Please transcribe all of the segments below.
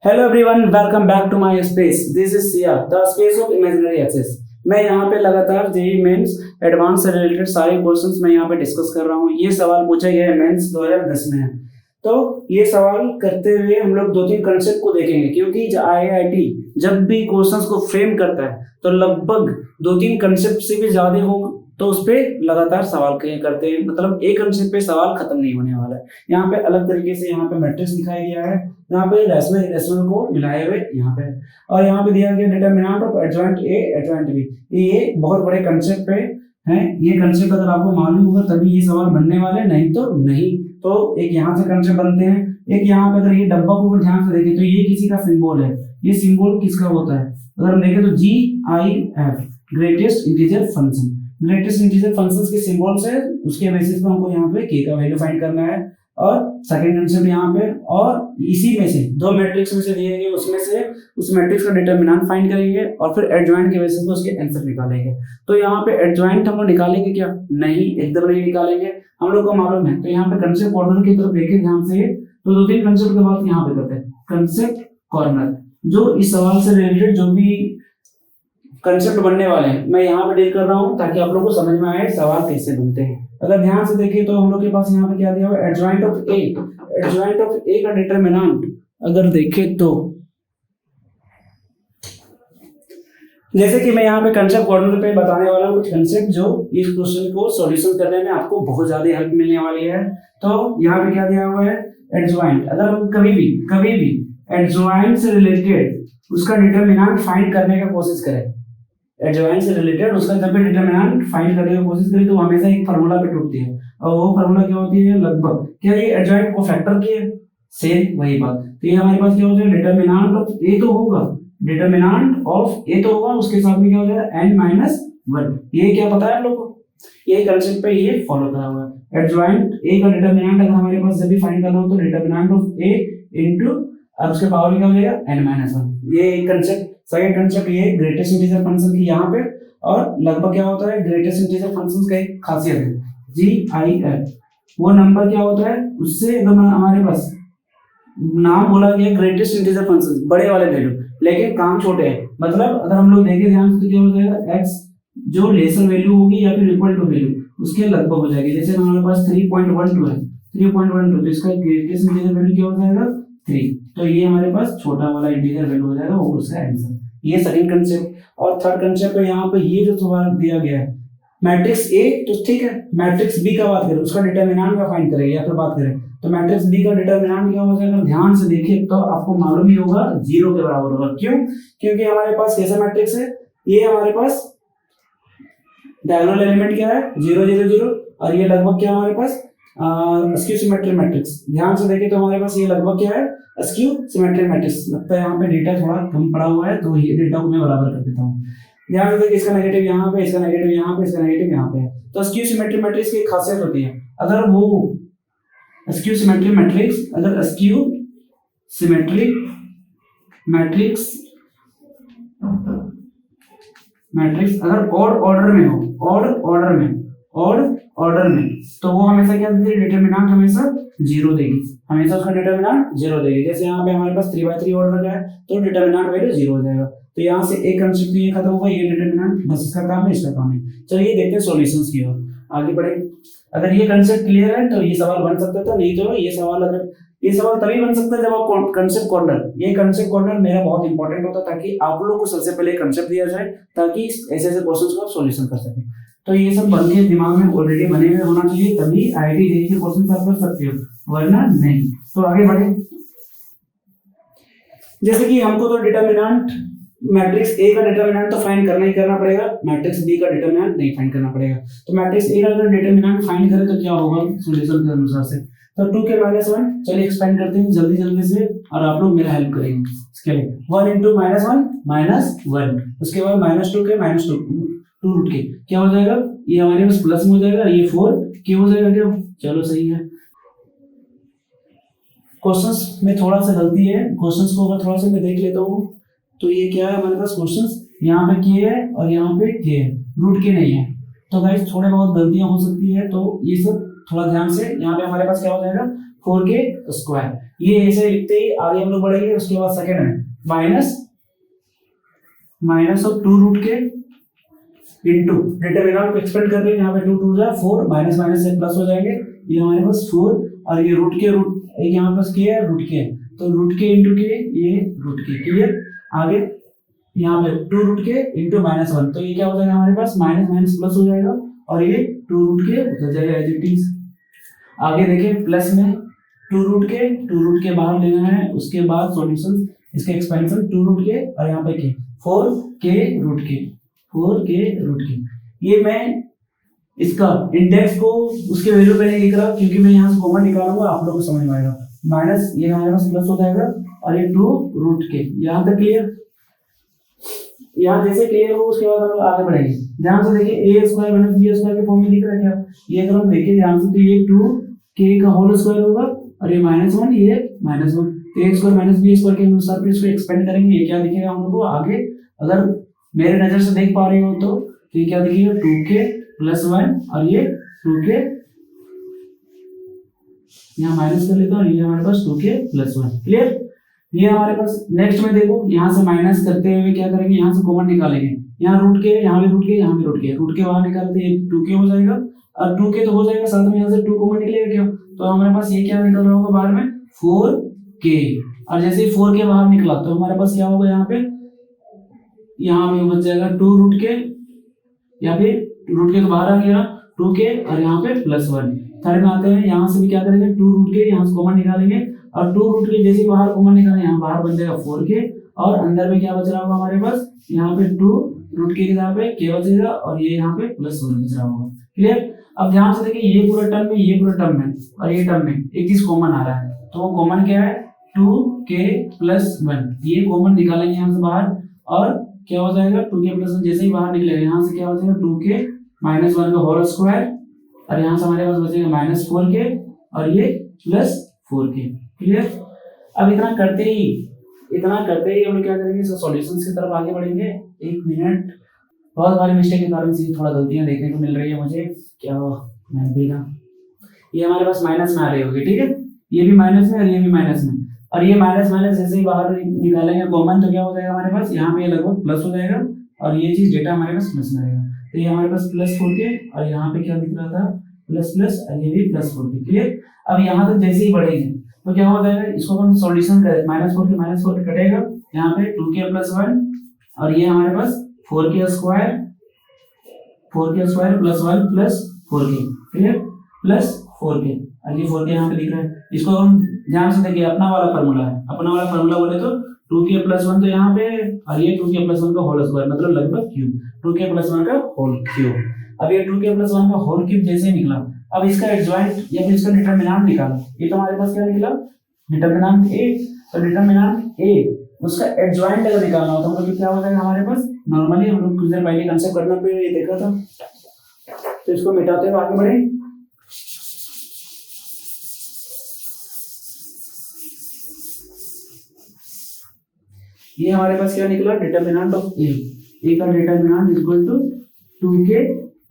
Hello everyone, welcome back to my space. This is Siya, the space of imaginary access. मैं यहाँ पे लगातार JEE mains advanced से related सारे क्वेश्चंस मैं यहाँ पे डिस्कस कर रहा हूँ। ये सवाल पूछा गया है मेंस 2010 में है, तो ये सवाल करते हुए हम लोग दो तीन कंसेप्ट को देखेंगे, क्योंकि आईआईटी जब भी क्वेश्चंस को फ्रेम करता है तो लगभग दो तीन कंसेप्ट से भी ज्यादा हो, तो उस पर लगातार सवाल करते हैं। मतलब एक कंसेप्ट पे सवाल खत्म नहीं होने वाला है। यहाँ पे अलग तरीके से यहाँ पे मैट्रिक्स दिखाया गया है, यहाँ पे रैशनल इरेशनल को मिलाए हुए यहाँ पे, और यहाँ पे दिया गया determinant of adjoint A adjoint B. ये बहुत बड़े कंसेप्ट पे है। ये कंसेप्ट अगर आपको मालूम होगा तभी ये सवाल बनने वाले, नहीं तो नहीं। तो एक यहाँ से कंसेप्ट बनते हैं, एक यहाँ पे अगर ये डब्बा को ध्यान से देखें तो ये किसी का सिंबल है। ये सिंबल किसका होता है? अगर हम देखें तो GIF, greatest integer function. Greatest integer functions के सिंबल्स है, उसके बेसिस पे हमको यहाँ पे k का वैल्यू फाइंड करना है। और सेकंड कंसेप्ट यहाँ पे, और इसी में से दो मैट्रिक्स में से दिए गए उसमें से उस मैट्रिक्स का डिटरमिनेंट फाइंड करेंगे और फिर एडजॉइंट के बेसिस पे उसके आंसर निकालेंगे। तो यहाँ पे एडजॉइंट हम लोग निकालेंगे क्या? नहीं, एकदम नहीं निकालेंगे। हम लोग को मालूम है। तो यहाँ पे कंसेप्ट कॉर्नर की तरफ देखें ध्यान से, तो दो तीन कंसेप्ट के बाद यहाँ पे करते हैं कंसेप्ट कॉर्नर। जो इस सवाल से रिलेटेड जो भी कंसेप्ट बनने वाले हैं मैं यहाँ पे डील कर रहा हूँ, ताकि आप लोग को समझ में आए सवाल कैसे बनते हैं। अगर ध्यान से देखें तो हम लोग के पास यहाँ पे क्या दिया हुआ है? Adjoint of A. Adjoint of A का डिटरमिनेंट अगर देखें तो जैसे कि मैं यहाँ पे कंसेप्ट कॉर्नर पे बताने वाला हूँ कुछ कंसेप्ट जो इस क्वेश्चन को सॉल्यूशन करने में आपको बहुत ज्यादा हेल्प मिलने वाली है। तो यहाँ पे क्या दिया हुआ है? एडजॉइंट। अगर हम कभी भी एडजॉइंट से रिलेटेड उसका डिटरमिनेंट फाइंड करने का कोशिश करें, एडजॉइंट से रिलेटेड उसका जब भी डिटरमिनेंट फाइंड करने की कोशिश करें तो हमेशा एक फार्मूला पे टूटती है, और वो फार्मूला क्या होती है? लगभग। क्या ये एडजॉइंट को फैक्टर की है? सेम वही बात। तो ये हमारे पास क्या हो जाएगा? डिटरमिनेंट ऑफ ए तो होगा, डिटरमिनेंट ऑफ ए तो होगा, उसके साथ में क्या हो जाएगा? n-1। ये क्या पता है आप लोग को? यही कंसेप्ट पे ये फॉलो करा हुआ है। एडजॉइंट ए का डिटरमिनेंट अगर हमारे पास जब भी फाइंड करना हो तो डिटरमिनेंट ऑफ ए इनटू अब उसके पावर क्या हो जाएगा? n-1। ये एक कंसेप्ट। सेकंड कंसेप्ट ये ग्रेटेस्ट इंटीजर फंक्शन की यहाँ पे, और लगभग क्या होता है? ग्रेटेस्ट इंटीजर फंक्शन का एक खासियत है GIF। वो नंबर क्या होता है? उससे एकदम हमारे पास नाम बोला गया ग्रेटेस्ट इंटीजर फंक्शन, बड़े वाले वैल्यू, लेकिन काम छोटे हैं। मतलब अगर हम लोग देखें ध्यान से तो क्या हो जाएगा? x जो लेसर वैल्यू होगी या फिर इक्वल टू वैल्यू उसके लगभग हो जाएगी। जैसे हमारे पास 3.12 है, 3.12 तो इसका ग्रेटेस्ट इंटीजर वैल्यू क्या हो जाएगा? 3। तो ये हमारे पास छोटा वाला इंटीजर वैल्यू हो जाएगा, वो उसका आंसर। ये सेकंड कंसेप्ट। और थर्ड कंसेप्ट है यहाँ पे ये जो सवाल दिया गया है मैट्रिक्स ए, तो ठीक है, मैट्रिक्स बी का बात करें उसका डिटरमिनेंट का फाइंड करें, या फिर बात करें तो मैट्रिक्स बी का डिटरमिनेंट क्या हो जाएगा? ध्यान से देखिए तो आपको मालूम ही होगा 0 के बराबर होगा। क्यों? क्योंकि हमारे पास कैसा मैट्रिक्स है? ये हमारे पास डायगोनल एलिमेंट क्या है? 0 0 0, और ये लगभग क्या हमारे पास? Skew symmetric matrix. ध्यान से देखें तो हमारे पास ये लगभग क्या है? Skew symmetric matrix. लगता है यहाँ पे डेटा थोड़ा कम पड़ा हुआ है, तो ये डेटा को मैं बराबर कर देता हूँ। ध्यान से देखिए, इसका नेगेटिव यहाँ पे, इसका नेगेटिव यहाँ पे, इसका नेगेटिव यहाँ पे है। तो स्क्यू सिमेट्रिक मैट्रिक्स की खासियत होती है, अगर वो स्क्यू सिमेट्रिक मैट्रिक्स, अगर स्क्यू सिमेट्रिक मैट्रिक्स अगर ऑड ऑर्डर में हो, ऑड ऑर्डर में, तो वो हमेशा क्या देगी? डिटरमिनेंट हमेशा 0 देगी, हमेशा उसका डिटरमिनेंट 0 देगी। जैसे यहाँ पे हमारे पास 3/3 ऑर्डर का है तो डिटरमिनेंट वैल्यू 0 हो जाएगा। तो यहाँ से एक कंसेप्ट ये खत्म होगा, ये डिटरमिनेंट बस इसका काम है, इसका काम है। चलिए देखते हैं सॉल्यूशंस की ओर आगे बढ़े। अगर ये कंसेप्ट क्लियर है तो ये सवाल बन सकता था, नहीं तो ये सवाल तभी बन सकता है जब आप कंसेप्ट कॉर्नर, ये कंसेप्ट कॉर्नर मेरा बहुत इंपॉर्टेंट होता है, ताकि आप लोगों को सबसे पहले कंसेप्ट दिया जाए, ताकि ऐसे क्वेश्चंस को आप सॉल्यूशन कर सकें। तो ये सब बन के दिमाग में ऑलरेडी बने हुए होना चाहिए, तभी आईआईटी जेईई के क्वेश्चन आप कर सकते हो, वरना नहीं। तो आगे बढ़े। जैसे कि हमको तो डिटरमिनेंट मैट्रिक्स ए का डिटरमिनेंट तो फाइंड करना ही करना पड़ेगा, मैट्रिक्स बी का डिटरमिनेंट नहीं फाइंड करना पड़ेगा। तो मैट्रिक्स ए का अगर डिटरमिनेंट फाइंड करें तो क्या होगा सॉल्यूशन के अनुसार से? तो 2 के -1, चलिए एक्सपेंड करते हैं जल्दी से, और आप लोग मेरा हेल्प करेंगे इसके लिए। 1 × -1 -1, उसके बाद -2 के -2 रूट के क्या हो जाएगा? ये हमारे पास प्लस में हो जाएगा, ये 4 के हो जाएगा क्या? चलो सही है। क्वेश्चंस में थोड़ा सा गलती है, क्वेश्चंस को अगर थोड़ा सा मैं देख लेता हूँ तो ये क्या है हमारे पास? क्वेश्चंस यहाँ पे के है और यहाँ पे के है, रूट के नहीं है। तो गाइस थोड़े बहुत गलतियां हो सकती है, तो ये सब थोड़ा ध्यान से। यहाँ पे हमारे पास क्या हो जाएगा? 4k²। ये ऐसे लिखते ही आगे हम लोग बढ़ेंगे। उसके बाद सेकंड में माइनस ऑफ 2 रूट के इंटू डिटरमिनेंट को एक्सपेंड कर रहे हैं। यहाँ पे 2 2 जा 4, माइनस माइनस से प्लस हो जाएंगे। ये हमारे पास 4 और ये रूट के एक यहाँ पास के है, रूट के, तो रूट के इंटू के, ये रूट के। क्लियर? आगे यहाँ पे 2 रूट के इंटू -1, तो ये क्या हो जाएगा हमारे पास माइनस माइनस प्लस हो जाएगा और ये 2 रूट के उधर जाएगा एज इट इज। आगे देखिए प्लस में 2 रूट के बाहर लेना है। उसके बाद सॉल्यूशन इसका एक्सपेंशन 2 रूट के और यहाँ पे के 4k रूट के। ये मैं इसका इंडेक्स को उसके वैल्यू पे नहीं लिख रहा क्योंकि मैं यहाँ से कॉमन निकालूंगा, आप लोगों को समझ में आएगा। माइनस ये हमारे पास प्लस हो जाएगा और ये 2 रूट के। यहाँ तक क्लियर? यहाँ जैसे क्लियर हो उसके बाद हम लोग आगे बढ़ेंगे। ध्यान से देखिए a² - b² के फॉर्म में दिख रहा है क्या? ये अगर हम देखिए ध्यान से तो ये 2k का होल स्क्वायर होगा और ये -1, ये -1, तो a² - b² के अनुसार फिर इसको एक्सपेंड करेंगे। ये क्या दिखेगा हम लोग को आगे? अगर मेरे नजर से देख पा रहे हो तो ये क्या दिखेगा? 2k + 1 और ये 2k, यहाँ माइनस कर लेता हूँ, ये हमारे पास 2k + 1। क्लियर? ये हमारे पास नेक्स्ट में देखो यहाँ से माइनस करते हुए क्या करेंगे? यहाँ से कॉमन निकालेंगे। यहाँ रूट के, यहाँ भी रूट के, यहाँ भी रूट के बाहर निकालते हैं 2k हो जाएगा और 2k तो हो जाएगा, साथ में यहाँ से 2 कॉमन निकलेगा क्या? तो हमारे पास ये क्या निकल रहा होगा बाहर में? 4k। और जैसे ही 4k बाहर निकला तो हमारे पास क्या होगा? यहाँ पे यहाँ पे बच जाएगा 2 रूट के, या फिर रूट के तो बाहर आ गया 2k और यहाँ पे +1। थर्ड में आते हैं, यहाँ से भी क्या करेंगे? 2 रूट के यहाँ से कॉमन निकालेंगे और 2 रूट के जैसे बाहर कॉमन निकालेंगे, यहाँ बाहर बन जाएगा 4k और अंदर में क्या बच रहा होगा हमारे पास? यहाँ पे 2 रूट के जगह पे k बचेगा और ये यहाँ पे +1 बच रहा होगा। क्लियर? अब ध्यान से देखिए ये पूरा टर्म में, ये पूरा टर्म में और ये टर्म में एक चीज कॉमन आ रहा है, तो वो कॉमन क्या है? 2k + 1। ये कॉमन निकालेंगे यहाँ से बाहर और क्या हो जाएगा? 2k + 1 जैसे ही बाहर निकलेगा यहाँ से क्या हो जाएगा? 2k - 1 का होल स्क्वायर और यहाँ से हमारे पास बचेगा -4k और ये +4k। क्लियर? अब इतना करते ही हम लोग क्या करेंगे? इसका सॉल्यूशंस की तरफ आगे बढ़ेंगे। एक मिनट, बहुत सारी मिस्टेक के कारण से थोड़ा गलतियां देखने को मिल रही है मुझे, क्या मैं भी ना, ये हमारे पास माइनस में आ रही होगी। ठीक है, ये भी माइनस में और ये भी माइनस में, और ये माइनस माइनस जैसे ही बाहर निकालेंगे कॉमन तो क्या हो जाएगा हमारे पास? यहाँ पे लगभग प्लस हो जाएगा और ये चीज डेटा हमारे पास प्लस में रहेगा। तो ये हमारे पास +4k और यहाँ पे क्या दिख रहा था? प्लस और ये भी +4k। क्लियर? अब यहाँ तक जैसे ही बढ़ेंगे तो क्या हो जाएगा? इसको हम सॉल्यूशन करें, -4k कटेगा, यहाँ पे 2k + 1 और ये हमारे पास 4k² + 1 + 4k। क्लियर? +4k और ये 4k यहाँ पे दिख रहा है। इसको हम ध्यान से देखिए, अपना वाला फार्मूला बोले तो 2k + 1 तो यहाँ पे और ये 2k + 1 का होल स्क्वायर मतलब लगभग क्यूब, 2k + 1 का होल क्यूब। अब ये 2k + 1 का होल क्यूब जैसे निकला, अब इसका एडजॉइंट या फिर इसका डिटरमिनेंट निकालो। ये तो हमारे पास क्या निकला? Determinant a। तो डिटरमिनेंट a उसका एडजॉइंट अगर निकालना हो तो हम लोग क्या हो जाएगा हमारे पास? नॉर्मली हम लोग कुछ देर पहले कंसेप्ट करना पे ये देखा था, तो इसको मिटाते हुए आगे बढ़े। ये हमारे पास क्या निकला? डिटरमिनेंट ऑफ a का डिटरमिनेंट इक्वल टू 2k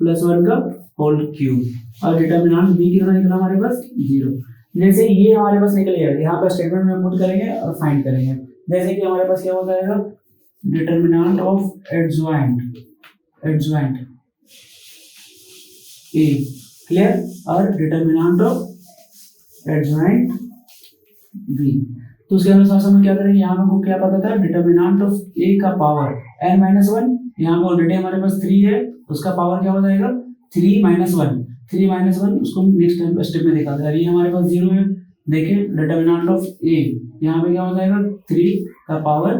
+ 1 का होल क्यूब और डिटरमिनेंट b कितना निकला हमारे पास? 0। जैसे ये हमारे पास निकल गया, यहाँ पर स्टेटमेंट में पुट करेंगे और फाइंड करेंगे। जैसे कि हमारे पास क्या हो जाएगा? Determinant of adjoint a। Clear? और डिटरमिनेंट ऑफ एडजॉइंट b। तो उसके अनुसार हम क्या करेंगे? यहाँ हमको क्या पता था? डिटरमिनेंट ऑफ a का पावर n - 1, यहाँ पे ऑलरेडी हमारे पास 3 है, उसका पावर क्या हो जाएगा? 3 - 1 उसको नेक्स्ट स्टेप में दिखा दे। ये हमारे पास 0 है। देखिए डिटरमिनेंट ऑफ a यहाँ पे क्या हो जाएगा? 3 का पावर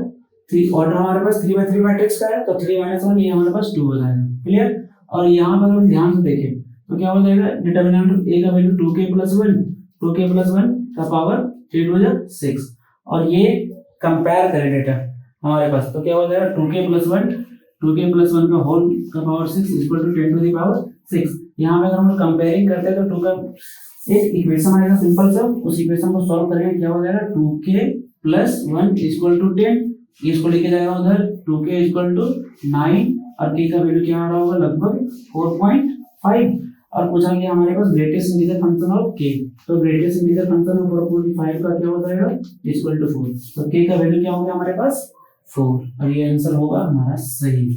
3, ऑर्डर हमारे पास 3/3 मैट्रिक्स का है तो 3 - 1 ये हमारे पास 2 हो जाएगा। क्लियर? और यहाँ पर हम ध्यान से देखें तो क्या हो जाएगा? डिटरमिनेंट ऑफ a का वैल्यू 2k + 1 का पावर 3 × 2 = 6 और ये कंपेयर करें डेटा हमारे पास तो क्या हो जाएगा? 2k + 1 का होल का पावर 6 = 10 to the power 6। यहाँ पे अगर हम लोग कंपेयरिंग करते हैं तो 2 का एक इक्वेशन आएगा सिंपल सा, उस इक्वेशन को सॉल्व करेंगे क्या हो जाएगा? 2k + 1 = 10, इसको लेके जाएगा उधर 2k = 9 और k का वैल्यू क्या आ रहा होगा? लगभग 4.5। और पूछा गया हमारे पास ग्रेटेस्ट इंटीजर फंक्शन ऑफ के, तो ग्रेटेस्ट इंटीजर फंक्शन ऑफ 4.5 का क्या हो जाएगा इक्वल टू 4, तो के का वैल्यू क्या हो गया हमारे पास 4, और ये आंसर होगा हमारा सही।